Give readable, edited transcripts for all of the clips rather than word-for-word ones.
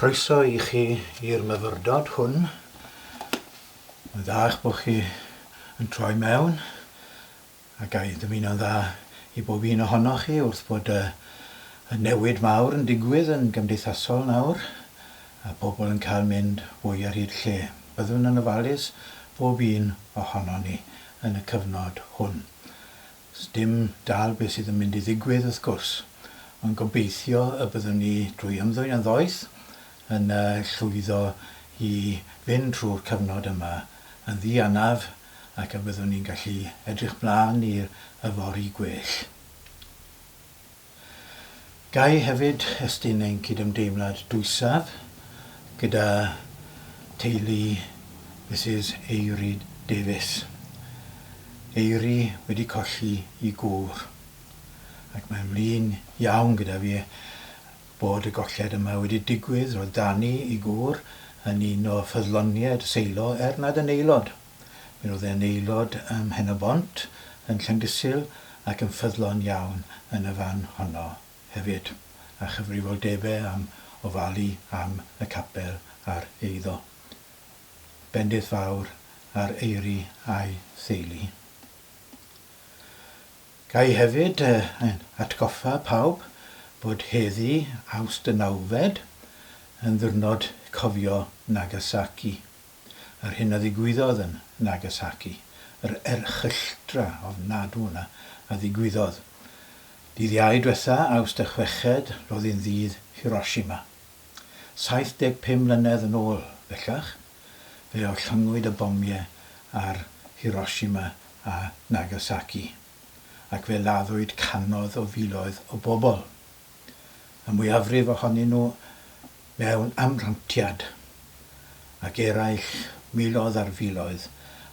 Croeso I chi i'r Myfyrdod hwn. Mae'n dda eich bod chi yn troi mewn a gai dymuno'n dda I bob un ohonoch chi wrth bod y newid mawr yn digwydd yn gymdeithasol nawr a bobl yn cael mynd fwy ar hyd lle. Byddwn yn ofalus bob un ohono ni yn y cyfnod hwn. Dim dal beth sydd yn mynd I ddigwydd wrth gwrs, ond gobeithio y byddwn ni drwy ymddwyn yn ddoeth yn llwyddo I fynd trwy'r cyfnod yma yn ddianaf ac y byddwn ni'n gallu edrych mlaen i'r yfori gwell. Gai hefyd estyn ein cydymdeimlad dwysaf gyda teulu Mrs Eiry Davies. Eiry wedi colli I gŵr ac mae'n mlin iawn gyda fi bod y golled yma wedi digwydd roedd danu I gŵr yn un o ffyddloniaid seilo nad yn aelod. Mi roedd e'n aelod ym Mhen y Bont yn Llandysul ac yn ffyddlon iawn yn y fan honno hefyd a chyfrifoldebau am ofalu am y capel a'r eiddo. Bendith fawr ar Eiry a'i theulu. Gai hefyd atgoffa pawb bod heddi Awst y 9 yn ddiwrnod cofio Nagasaki. Yr hyn a ddigwyddodd yn Nagasaki, yr erchylltra ofnadw yna a ddigwyddodd. Dydd Iau diwetha, Awst y 6, roedd hi'n ddydd Hiroshima. 75 mlynedd yn ôl bellach, fe o llyngwyd y bomiau ar Hiroshima a Nagasaki ac fe laddwyd canoedd o filoedd o bobl. Y mwyafrif ohonyn nhw mewn amrantiad ac eraill miloedd ar filoedd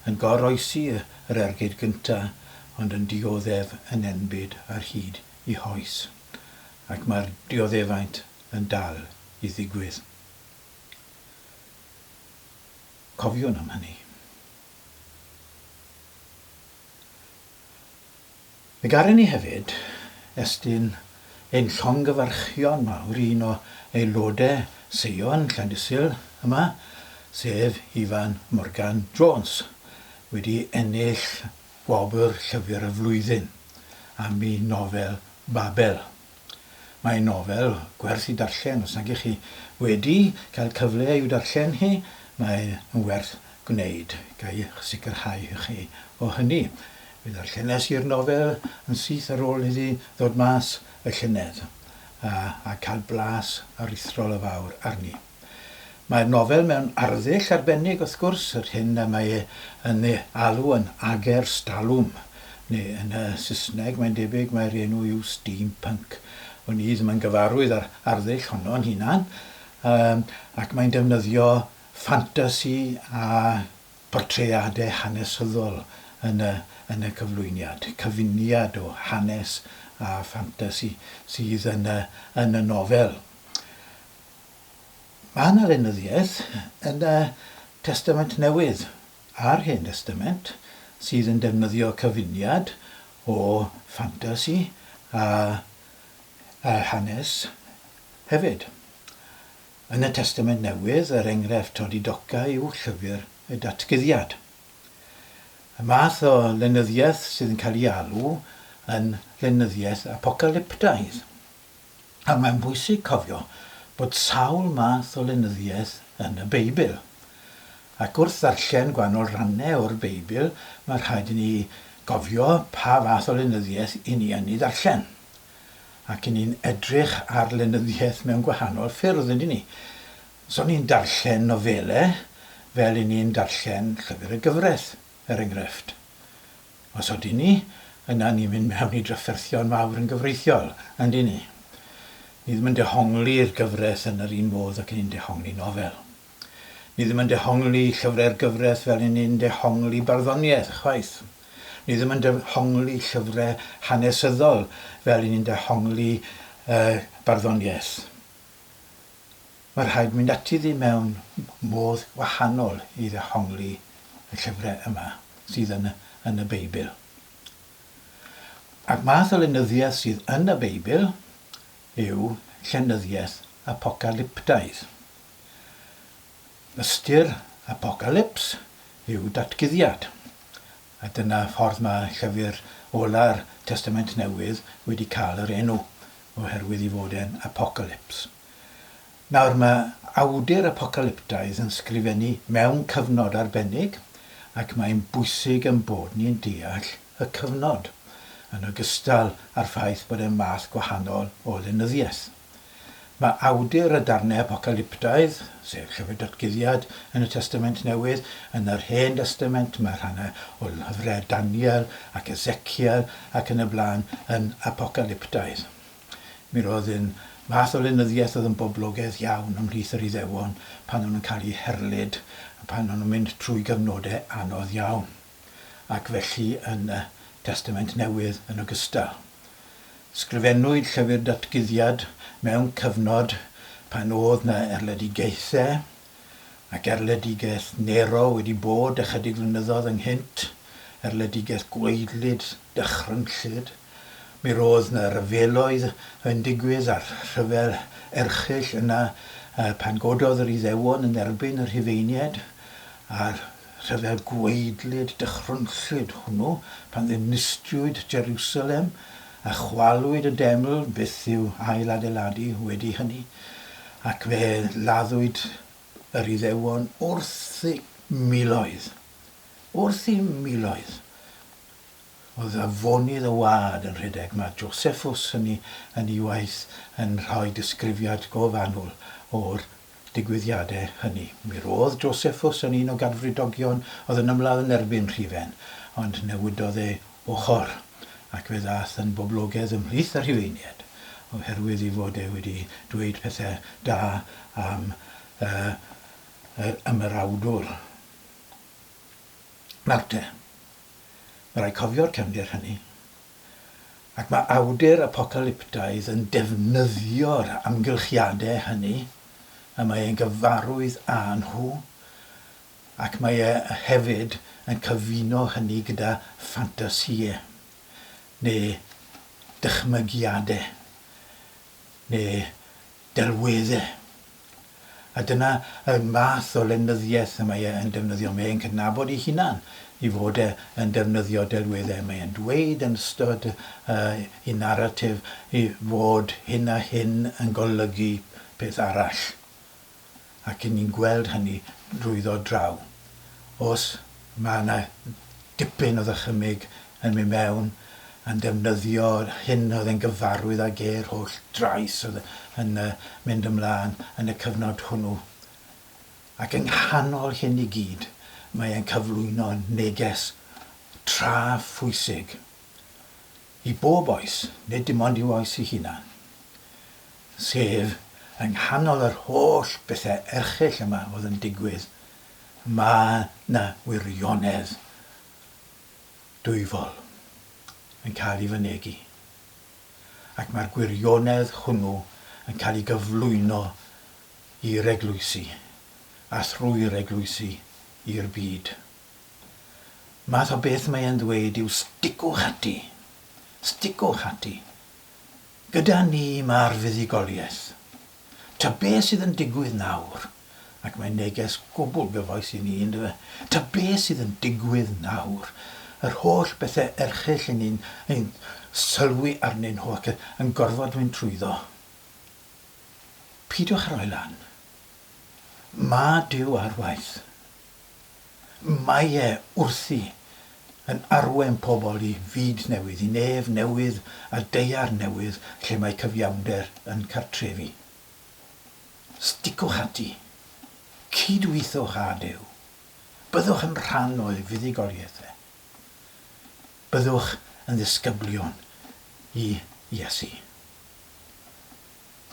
yn goroesi yr ergyd gyntaf ond yn dioddef yn enbyd ar hyd I hoes ac mae'r dioddefaint yn dal I ddigwydd. Cofiwn am hynny. Fe garen ni hefyd estyn ein llongyfarchion mawr un o aelodau seion Llandysul yma, sef Ifan Morgan Jones, wedi ennill gwobr Llyfr y Flwyddyn am ei nofel Babel. Mae'n nofel gwerth I darllen, os nag ych chi wedi cael cyfle i'w darllen hi, mae'n werth gwneud, gai sicrhau chi o hynny. Fe ddarllenes i'r nofel yn syth ar ôl iddi ddod mas y llynedd a cael blas aruthrol y fawr arni. Mae'r nofel mewn arddull arbennig wrth gwrs, yr hyn a mae yn ei alw yn ager stalwm, neu yn y Saesneg mae'n debyg mae'r enw yw steampunk. O'n I ddim yn gyfarwydd ar arddull honno'n hunan, ac mae'n defnyddio ffantasi a portreadau hanesyddol yn y cyflwyniad, cyfuniad o hanes a ffantasi sydd yn y nofel. Mae yna lenyddiaeth yn y Testament Newydd a'r Hen Testament sydd yn defnyddio cyfuniad o ffantasi a hanes hefyd. Yn y Testament Newydd, yr enghraifft godidogau yw Llyfr y Datguddiad. Y math o lenyddiaeth sydd yn cael ei alw yn lenyddiaeth apocalyptaidd. A mae'n bwysig cofio bod sawl math o lenyddiaeth yn y Beibl. Ac wrth ddarllen gwahanol rannau o'r Beibl, mae rhaid I ni gofio pa fath o lenyddiaeth I ni yn ei ddarllen. Ac I ni'n edrych ar lenyddiaeth mewn gwahanol ffyrdd ydyn ni. So ni'n darllen nofelau fel I ni'n darllen Llyfr y Gyfraith, er enghraifft. Os ydyn ni, yna ni'n mynd mewn I drafferthion mawr yn gyfreithiol, yndyn ni. Ni ddim yn dehongli'r gyfraith yn yr un modd ac ni'n dehongli nofel. Ni ddim yn dehongli llyfrau'r gyfraith fel ni'n dehongli barddoniaeth, chwaith. Ni ddim yn dehongli llyfrau hanesyddol fel ni'n dehongli barddoniaeth. Mae rhaid mynd ati ddi mewn modd wahanol I ddehongli y llyfrau yma sydd yn y Beibl. Ac math o lenyddiaeth sydd yn y Beibl yw llenyddiaeth apocalyptaidd. Ystyr apocalyps yw datguddiad. A dyna ffordd mae llyfr ola'r Testament Newydd wedi cael yr enw oherwydd ei fod e'n apocalyps. Nawr mae awdur apocalyptaidd yn sgrifennu mewn cyfnod arbennig ac mae'n bwysig yn bod ni'n deall y cyfnod yn ogystal â'r ffaith bod e'n math gwahanol o lenyddiaeth. Mae awdur y darnau apocalyptaidd, sef Llyfr Datguddiad yn y Testament Newydd, yn yr Hen Testament mae rhannau o lyfrau Daniel ac Ezekiel ac yn y blaen yn apocalyptaidd. Mi roedd yn math o lenyddiaeth oedd yn boblogaidd iawn ymhlith yr Iddewon pan o'n nhw'n cael eu herlyd, pan o'n nhw'n mynd trwy gyfnodau anodd iawn, ac felly yn y Testament Newydd yn ogystal. Sgrifennwyd Llyfr Datguddiad mewn cyfnod pan oedd yna erledigaethau ac erledigaeth Nero wedi bod ychydig flynyddoedd ynghynt, erledigaeth gweidlyd dychrynllyd. Mi roedd yna ryfeloedd yn digwydd a'r rhyfel erchyll yna pan gododd yr Iddewon yn erbyn yr Rhufeiniaid, a'r rhyfel gweidlyd dychrynllyd hwnnw pan ddinistriwyd Jerusalem a chwalwyd y deml, beth yw ail adeiladu wedi hynny, ac fe laddwyd yr Iddewon wrth ei miloedd. Oedd afonydd y wad yn rhedeg. Mae Josephus yn ei waith yn rhoi disgrifiad gofanwl o'r digwyddiadau hynny. Mi roedd Josephus yn un o gadfridogion oedd yn ymladd yn erbyn Rhufen, ond newidodd ei ochr ac fe ddaeth yn boblogaidd ymhlith yr Rhufeiniaid oherwydd ei fod e wedi dweud pethau da am ymyrawdwr. Nawr te, mae rai cofio'r cefndir hynny, ac mae awdur apocalyptaidd yn defnyddio'r amgylchiadau hynny, a mae e'n gyfarwydd â nhw, ac mae e hefyd yn cyfuno hynny gyda ffantasiau neu dychmygiadau neu delweddau. A dyna y math o lenyddiaeth y mae e'n defnyddio. Mae e'n cydnabod ei hunan i fod e'n defnyddio delweddau. Mae e'n dweud yn ystod ei naratif i fod hyn a hyn yn golygu peth arall. Ac yn ni'n gweld hynny drwyddo draw. Os mae yna dipyn o ddychymyg yn mynd mewn yn defnyddio hyn oedd e'n gyfarwydd ag e'r holl drais oedd yn mynd ymlaen yn y cyfnod hwnnw. Ac yng nghanol hyn i gyd, mae e'n cyflwyno neges tra-phwysig i bob oes, nid dim ond i oes ei hunan. Sef, yng nghanol yr holl bethau erchyll yma oedd yn digwydd, mae yna wirionedd dwyfol yn cael ei fynegu. Ac mae'r gwirionedd hwnnw yn cael ei gyflwyno i'r eglwysi a thrwy'r eglwysi i'r byd. Math o beth mae e'n dweud yw sticwch ati. Sticwch ati. Gyda ni mae'r fuddugoliaeth. Ta beth sydd yn digwydd nawr, ac mae'n neges gwbl gyfoes i ni, ynddo fe? Ta beth sydd yn digwydd nawr, yr holl bethau erchyll ni'n sylwi arnyn nhw ac yn gorfod mynd trwyddo. Pidwch ar o'i lan. Mae Duw ar waith. Mae e wrthi yn arwen pobl i fyd newydd, i nef newydd a deiar newydd lle mae cyfiawnder yn cartrefi. Sticwch ati. Cydweithwch â Duw. Byddwch yn rhan o'i fuddugoliaeth e. Byddwch yn ddisgyblion i Iesu.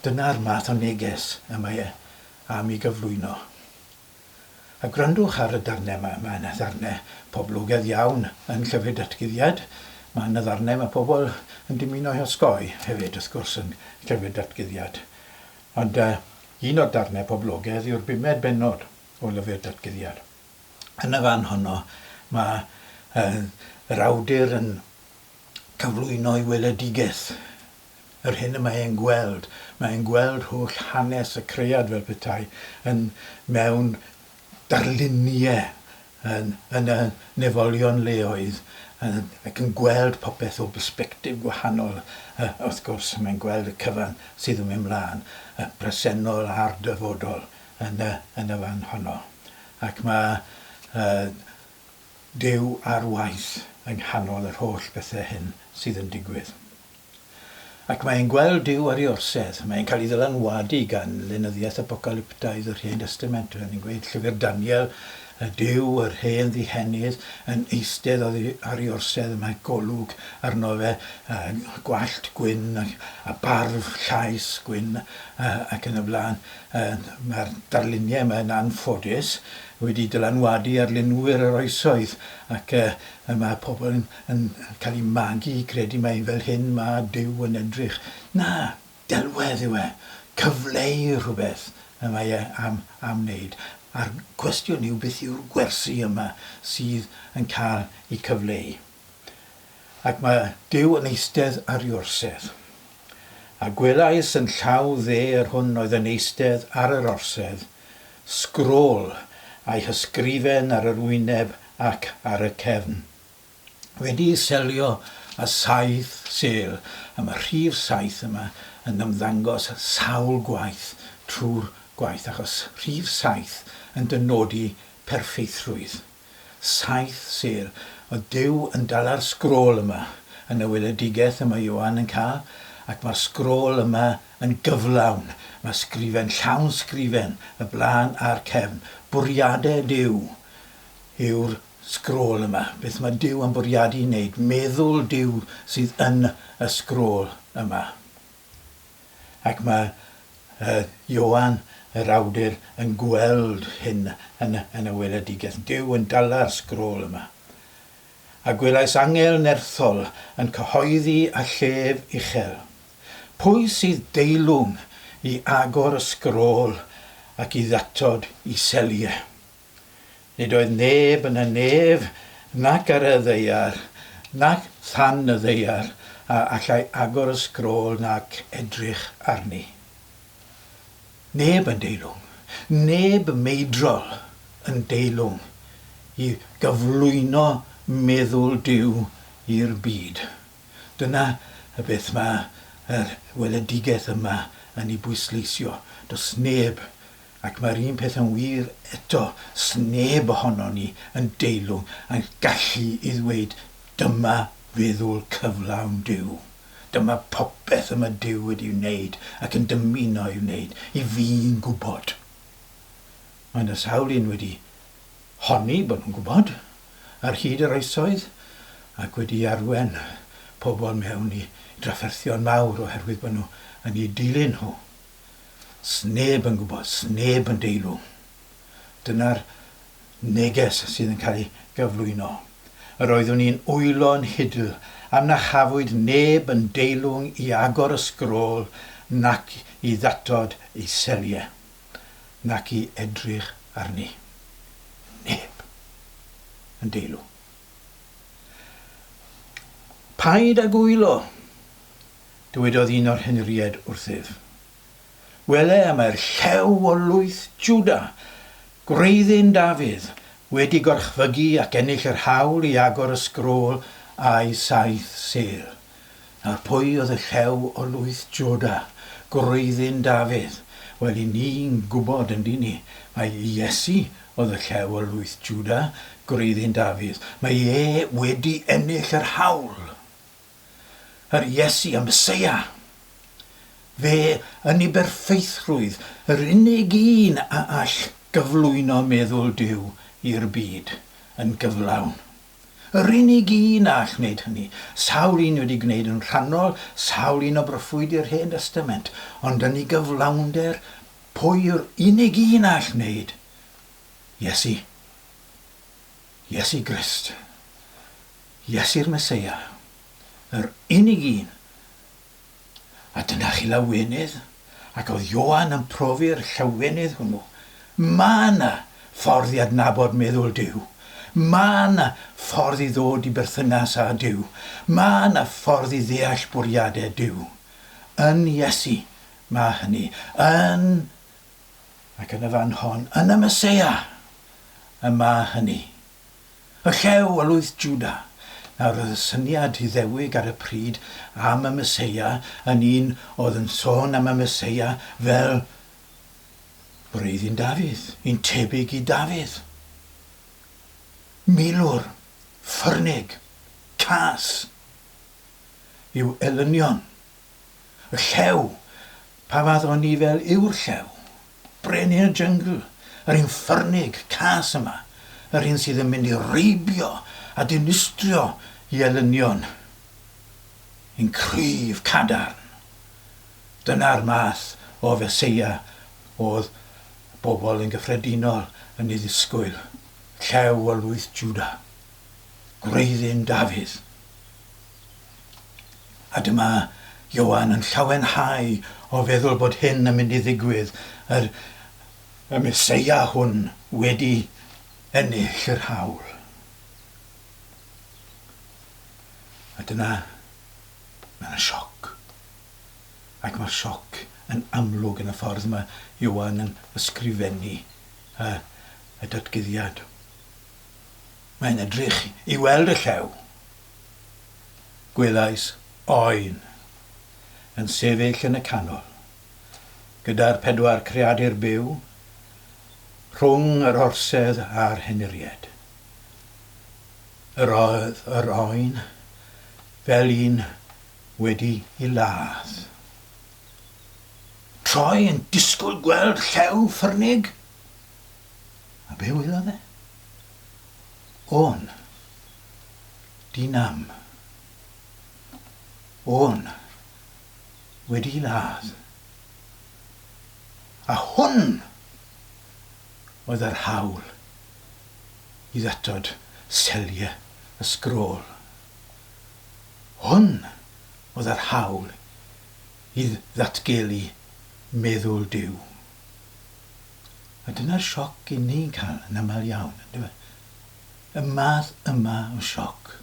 Dyna'r math o neges y mae e am ei gyflwyno. A gwrandwch ar y darnau yma. Mae yna ddarnau poblogaidd iawn yn Llyfr Datguddiad. Mae yna ddarnau mae pobl yn dymuno i osgoi hefyd wrth gwrs yn Llyfr Datguddiad. Ond un o'r darnau poblogaidd yw'r 5 bennod o Lyfr Datguddiad. Yn y fan honno mae yr awdur yn cyflwyno ei weledigaeth. Yr hyn y mae e'n gweld. Mae e'n gweld holl hanes y cread fel petai yn mewn darluniau yn y nefolion leoedd ac yn gweld popeth o bersbectif gwahanol. Wrth gwrs, mae'n gweld y cyfan sydd yn mynd mlaen, presennol a'r dyfodol yn y fan honno. Ac mae Duw ar waith yng nghanol yr holl bethau hyn sydd yn digwydd. Ac mae'n gweld Duw ar ei orsedd. Mae'n cael ei ddylanwadu gan lenyddiaeth apocalyptaidd yr Hen Testament. Ni'n gweud Llyfr Daniel, Duw, yr hen ddihennydd, yn eistedd ar ei orsedd, mae golwg arno fe, gwallt gwyn a barf llais gwyn ac yn y blaen. Mae'r darluniau yma'n anffodus wedi dylanwadu ar linwyr yr oesoedd ac mae pobl yn cael ei magu i credu mae fel hyn mae Duw yn edrych. Na, delwedd yw e, cyfleu rhywbeth y mae e am wneud. A'r cwestiwn yw beth yw'r gwersi yma sydd yn cael ei cyfleu. Ac mae Duw yn eistedd ar ei orsedd. A gwelais yn llaw dde yr hwn oedd yn eistedd ar yr orsedd, sgrôl a'i hysgrifen ar yr wyneb ac ar y cefn. Wedi selio a 7 sêl, a mae rhif 7 yma yn ymddangos sawl gwaith trwy'r gwaith, achos rhif 7 yn dynodi perffeithrwydd. 7 sêl. O Duw yn dala'r sgrôl yma yn y weledigaeth yma Ioan yn cael, ac mae'r sgrôl yma yn gyflawn. Mae sgrifen, llawn sgrifen, y blaen a'r cefn. Bwriadau Duw yw'r sgrôl yma. Beth mae Duw yn bwriadu i wneud. Meddwl Duw sydd yn y sgrôl yma. Ac mae Ioan, yr awdur, yn gweld hyn yn y weledigaeth. Duw yn dala'r sgrôl yma. A gwelais angel nerthol yn cyhoeddi a llef uchel. Pwy sydd deilwng i agor y sgrôl ac i ddatod i seliau? Nid oedd neb yn y nef, nac ar y ddeiar, nac than y ddeiar, a allai agor y sgrôl nac edrych arni. Neb yn deilwng, neb meidrol yn deilwng i gyflwyno meddwl Duw i'r byd. Dyna y beth mae yr weledigaeth yma yn ei bwysleisio. Does neb, ac mae'r un peth yn wir eto, sneb ohono ni yn deilwng yn gallu i ddweud dyma feddwl cyflawn Duw. Dyma popeth yma Duw wedi wneud ac yn dymuno i wneud, i fi'n gwybod. Mae'n y sawl un wedi honni bod nhw'n gwybod ar hyd yr oesoedd ac wedi arwen pobl mewn i drafferthion mawr oherwydd bod nhw yn ei dilyn nhw. Sneb yn gwybod, sneb yn deilwng. Dyna'r neges sydd yn cael ei gyflwyno. Yr oeddwn i'n wylo'n hydl am na chafwyd neb yn deilwng i agor y sgrôl nac i ddatod ei seliau, nac i edrych arni. Neb yn deilwng. Paid ag wylo, dywedodd un o'r henried wrthyf. Wele am yr llew o lwyth Jwda, gwreiddyn Dafydd, wedi gorchfygu ac ennill yr hawl i agor y sgrôl a'i 7 sêl. Nawr pwy oedd y llew o lwyth Jwda, gwreiddyn Dafydd? Wel, i ni'n gwybod yn dyn ni, mae Iesu oedd y llew o lwyth Jwda, gwreiddyn Dafydd. Mae wedi ennill yr hawl. Yr Iesu, y Meseia. Fe yn ei berffeithrwydd, yr unig un a all gyflwyno meddwl Duw i'r byd yn gyflawn. Yr unig un a all wneud hynny. Sawl un wedi gwneud yn rhannol, sawl un o broffwydi'r Hen Testament, ond yn ei gyflawnder, pwy yw'r unig un a all wneud? Iesu. Iesu Grist. Iesu'r Meseia. Yr unig un. A dyna chi lawenydd, ac oedd Ioan yn profi'r llawenydd hwnnw. Mae yna ffordd i adnabod meddwl Duw. Mae yna ffordd i ddod i berthynas â Duw. Mae yna ffordd i ddeall bwriadau Duw. Yn Iesu mae hynny. Ac yn y fan hon, yn y Meseia, yma hynny. Y llew o lwyth Juda. Nawr oedd y syniad i ddewig ar y pryd am y Meseia yn un oedd yn sôn am y Meseia fel breuddyn Dafydd, un tebyg i Dafydd. Milwr, ffyrnig, cas, yw elynion. Y llew, pa fath o'n i fel yw'r llew, brenin y jungle, yr un ffyrnig, cas yma, yr un sydd yn mynd i reibio a dinistrio i elynion. Un cryf cadarn. Dyna'r math o Feseia oedd bobl yn gyffredinol yn ei ddisgwyl. Llew o lwyth Juda. Gwreiddyn Dafydd. A dyma Ioan yn llawenhau o feddwl bod hyn yn mynd i ddigwydd. Y Meseia hwn wedi ennill yr hawl. A dyna, mae'n sioc. Ac mae'r sioc yn amlwg yn y ffordd mae Ioan yn ysgrifennu y Datguddiad. Mae'n edrych i weld y llew. Gwelais oen yn sefyll yn y canol, gyda'r 4 creadur byw, rhwng yr orsedd a'r henuried. Yr oen fel un wedi ei ladd. Troi yn disgwyl gweld llew ffyrnig. A be welodd e? On, dinam. On wedi ladd. A hwn oedd yr hawl i ddatod seliau y sgrôl. Hwn oedd yr hawl i ddatgelu meddwl Duw. A dyna'r sioc i ni'n cael yn aml iawn, ynddo fe? Y math yma o sioc.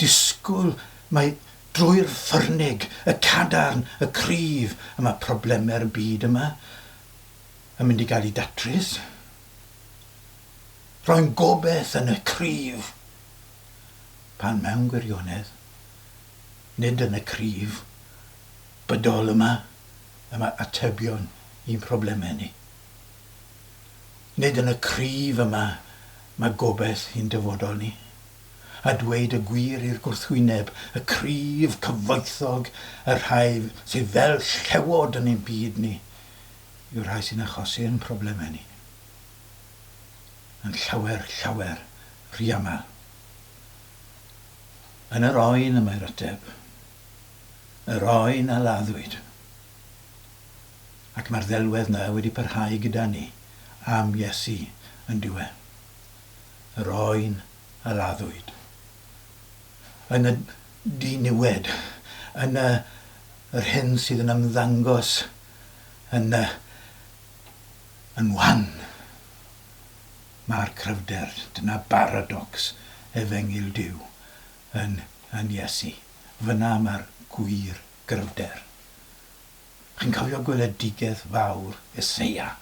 Disgwyl mae drwy'r ffyrnig, y cadarn, y cryf, y mae problemau'r byd yma yn mynd i gael ei datrys. Rhoi'n gobeith yn y cryf. Pan mewn gwirionedd, nid yn y cryf bydol yma atebion i'n problemau ni. Nid yn y cryf yma mae gobeith i'n dyfodol ni. A dweud y gwir i'r gwrthwyneb, y cryf cyfoethog, y rhai sydd fel llewod yn ein byd ni, yw'r rhai sy'n achosi yn problemau ni. Yn llawer rhy aml. Yn yr oen y mae'r ateb. Yr oen a laddwyd. Ac mae'r ddelwedd na wedi parhau gyda ni am Iesu yn diwedd. Yr oen a laddwyd. Yn y diniwed, yn yr hyn sydd yn ymddangos yn wan. Mae'r cryfder, dyna baradocs efengyl Duw yn Iesu. Fyna mae'r gwir gryfder. Chi'n cofio gweledigaeth fawr Eseia.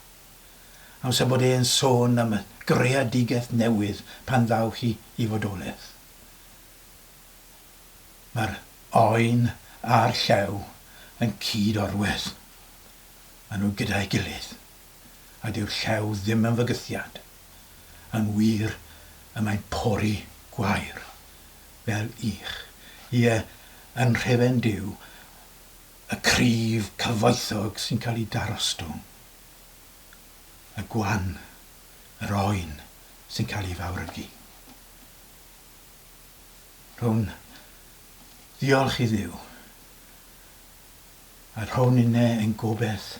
Amser bod e'n sôn am y greadigaeth newydd pan ddaw chi i fodolaeth. Mae'r oen a'r llew yn cyd-orwedd. Maen nhw gyda'i gilydd. A dyw'r llew ddim yn fygythiad. Yn wir y mae'n pori gwair fel ich. Ie, yn rhefen Duw, y cryf cyfoethog sy'n cael ei darostwng. Y gwan, yr oen sy'n cael ei fawrygu. Rhwng diolch i Dduw, a rhwng unau yn gobeith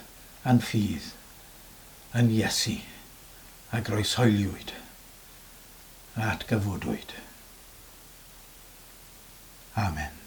a'n ffydd yn Iesu a groeshoeliwyd a atgyfodwyd. Amen.